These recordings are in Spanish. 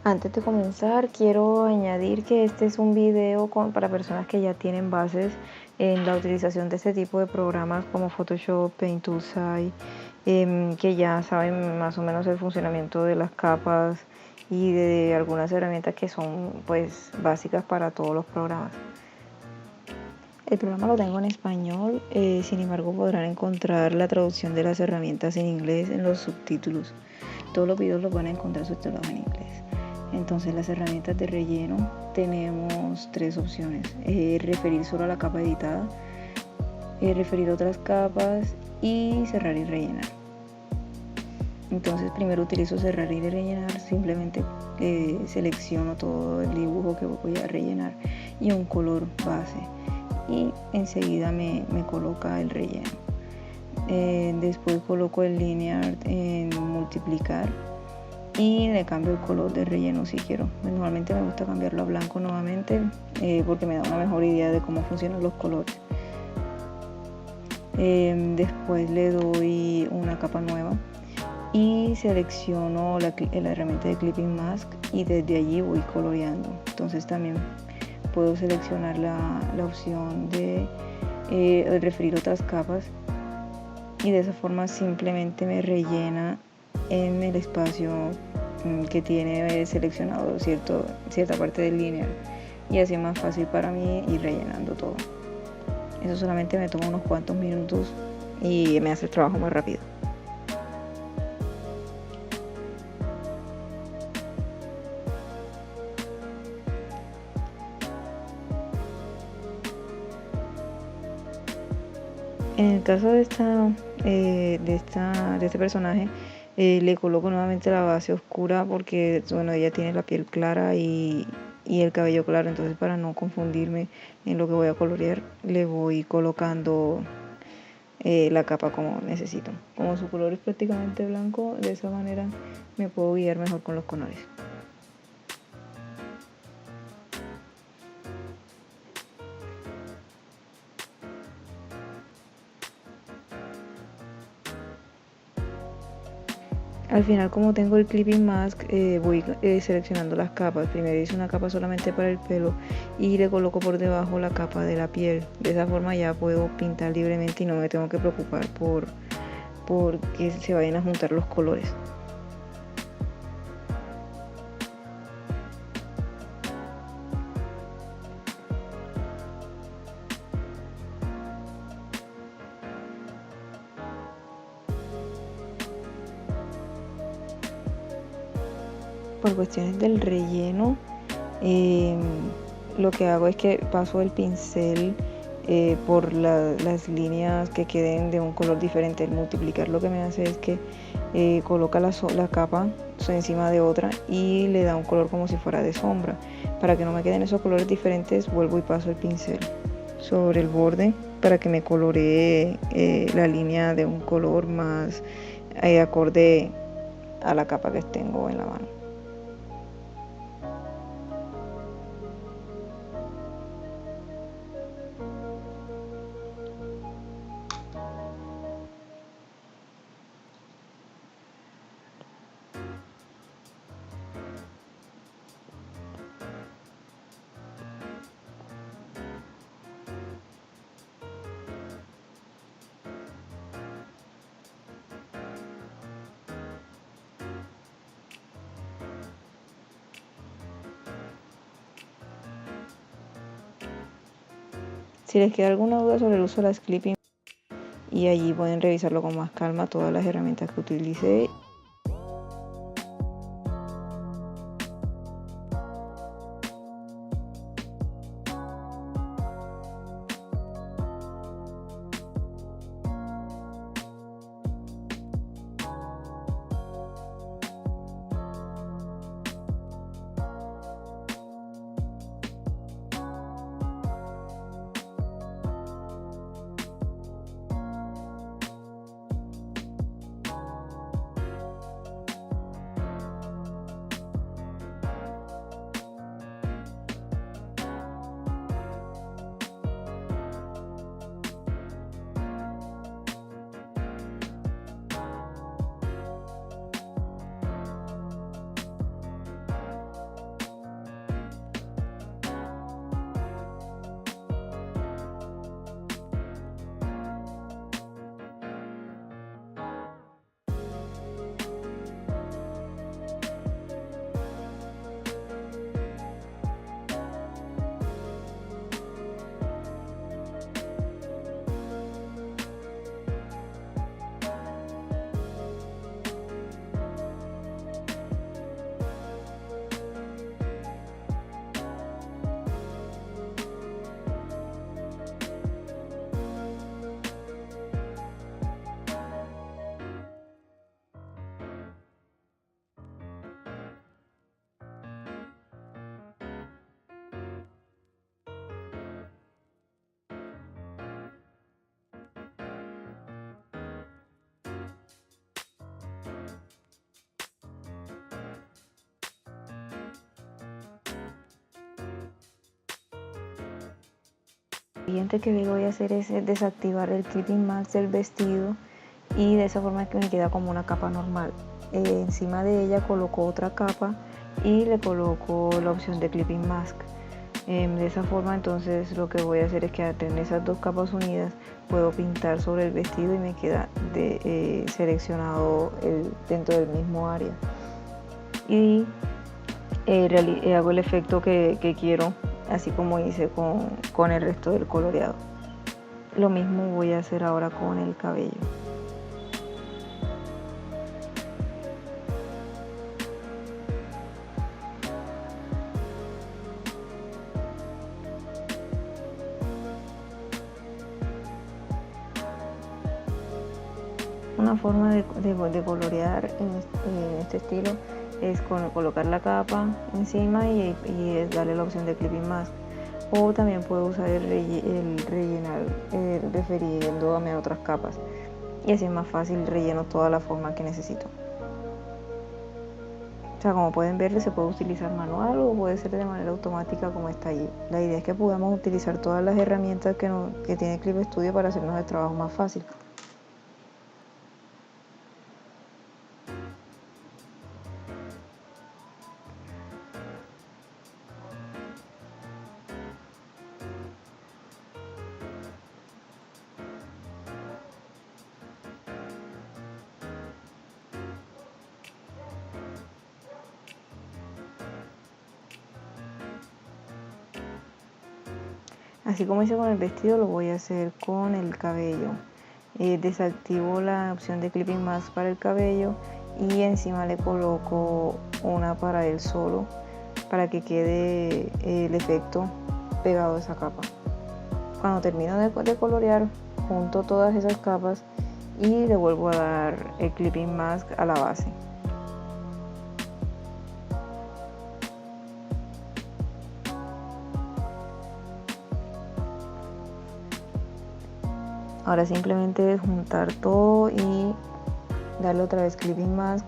Antes de comenzar, quiero añadir que este es un video para personas que ya tienen bases en la utilización de este tipo de programas como Photoshop, Paint Toolside, que ya saben más o menos el funcionamiento de las capas y de algunas herramientas que son pues básicas para todos los programas. El programa lo tengo en español, sin embargo podrán encontrar la traducción de las herramientas en inglés en los subtítulos. Todos los videos los van a encontrar subtitulados en inglés. Entonces las herramientas de relleno tenemos tres opciones: referir solo a la capa editada, referir otras capas y cerrar y rellenar. Entonces primero utilizo cerrar y rellenar, simplemente selecciono todo el dibujo que voy a rellenar y un color base y enseguida me coloca el relleno. Después coloco el linear en multiplicar y le cambio el color de relleno si quiero. Normalmente me gusta cambiarlo a blanco nuevamente porque me da una mejor idea de cómo funcionan los colores. Después le doy una capa nueva y selecciono la herramienta de Clipping Mask y desde allí voy coloreando. Entonces también puedo seleccionar la opción de referir otras capas y de esa forma simplemente me rellena en el espacio que tiene seleccionado cierta parte del linear, y así es más fácil para mí ir rellenando todo. Eso solamente me toma unos cuantos minutos y me hace el trabajo más rápido. En el caso de este personaje, le coloco nuevamente la base oscura porque bueno, ella tiene la piel clara y el cabello claro, entonces para no confundirme en lo que voy a colorear, le voy colocando la capa como necesito. Como su color es prácticamente blanco, de esa manera me puedo guiar mejor con los colores. Al final, como tengo el clipping mask, voy seleccionando las capas. Primero hice una capa solamente para el pelo y le coloco por debajo la capa de la piel. De esa forma ya puedo pintar libremente y no me tengo que preocupar por que se vayan a juntar los colores. Por cuestiones del relleno, lo que hago es que paso el pincel por las líneas que queden de un color diferente. El multiplicar lo que me hace es que coloca la capa encima de otra y le da un color como si fuera de sombra. Para que no me queden esos colores diferentes, vuelvo y paso el pincel sobre el borde para que me coloree la línea de un color más acorde a la capa que tengo en la mano. Si les queda alguna duda sobre el uso de las clipping, y allí pueden revisarlo con más calma, todas las herramientas que utilicé. Lo siguiente que le voy a hacer es desactivar el clipping mask del vestido y de esa forma que me queda como una capa normal. Encima de ella coloco otra capa y le coloco la opción de clipping mask. De esa forma entonces lo que voy a hacer es que al tener esas dos capas unidas puedo pintar sobre el vestido y me queda seleccionado dentro del mismo área y hago el efecto que quiero, así como hice con el resto del coloreado. Lo mismo voy a hacer ahora con el cabello. Una forma de colorear en este estilo es colocar la capa encima y darle la opción de clipping mask, o también puedo usar el rellenar refiriéndome a otras capas, y así es más fácil, relleno toda la forma que necesito. O sea, como pueden ver, se puede utilizar manual o puede ser de manera automática como está allí. La idea es que podamos utilizar todas las herramientas que tiene Clip Studio para hacernos el trabajo más fácil. Así como hice con el vestido, lo voy a hacer con el cabello. Desactivo la opción de clipping mask para el cabello y encima le coloco una para él solo, para que quede el efecto pegado a esa capa. Cuando termino de colorear, junto todas esas capas y le vuelvo a dar el clipping mask a la base. Ahora simplemente es juntar todo y darle otra vez clipping mask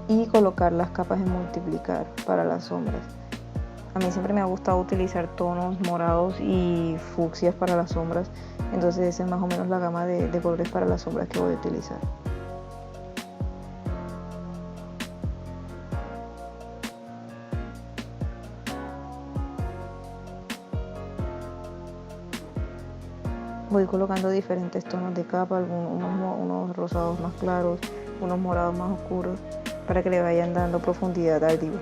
y colocar las capas en multiplicar para las sombras. A mí siempre me ha gustado utilizar tonos morados y fucsias para las sombras, entonces esa es más o menos la gama de colores para las sombras que voy a utilizar. Voy colocando diferentes tonos de capa, unos rosados más claros, unos morados más oscuros, para que le vayan dando profundidad al dibujo.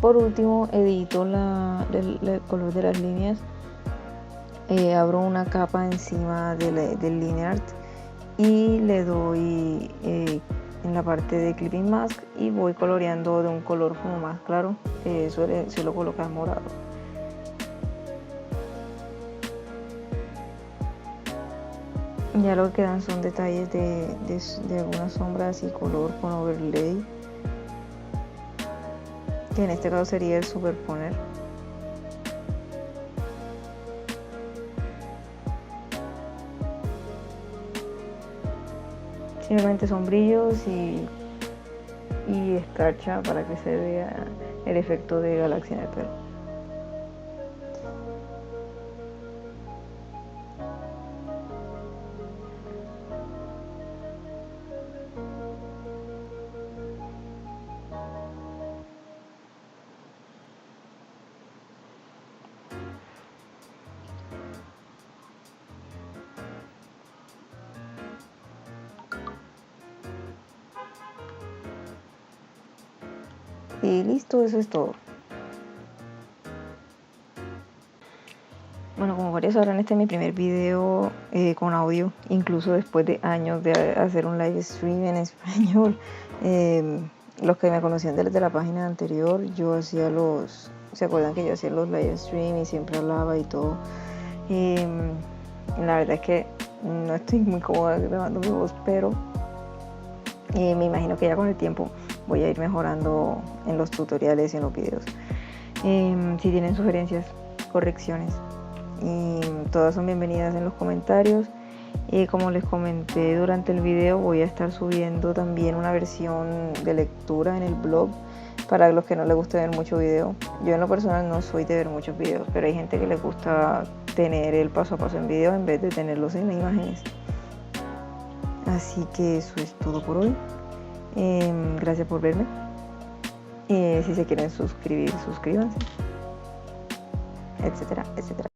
Por último, edito el color de las líneas. Abro una capa encima del Line Art y le doy en la parte de clipping mask y voy coloreando de un color como más claro. Suelo colocar morado. Ya lo que quedan son detalles de algunas sombras y color con overlay, que en este caso sería el superponer. Simplemente son brillos y escarcha para que se vea el efecto de galaxia en el pelo. Y listo, eso es todo. Bueno, como varios sabrán, este es mi primer video con audio, incluso después de años de hacer un live stream en español. Los que me conocían desde la página anterior, yo hacía ¿se acuerdan que yo hacía los live stream y siempre hablaba y todo? La verdad es que no estoy muy cómoda grabando mi voz, pero me imagino que ya con el tiempo voy a ir mejorando en los tutoriales y en los videos. Si tienen sugerencias, correcciones, todas son bienvenidas en los comentarios. Como les comenté durante el video, voy a estar subiendo también una versión de lectura en el blog para los que no les guste ver mucho video. Yo en lo personal no soy de ver muchos videos, pero hay gente que les gusta tener el paso a paso en video en vez de tenerlos en imágenes. Así que eso es todo por hoy. Gracias por verme. Si se quieren suscribir, suscríbanse, etcétera, etcétera.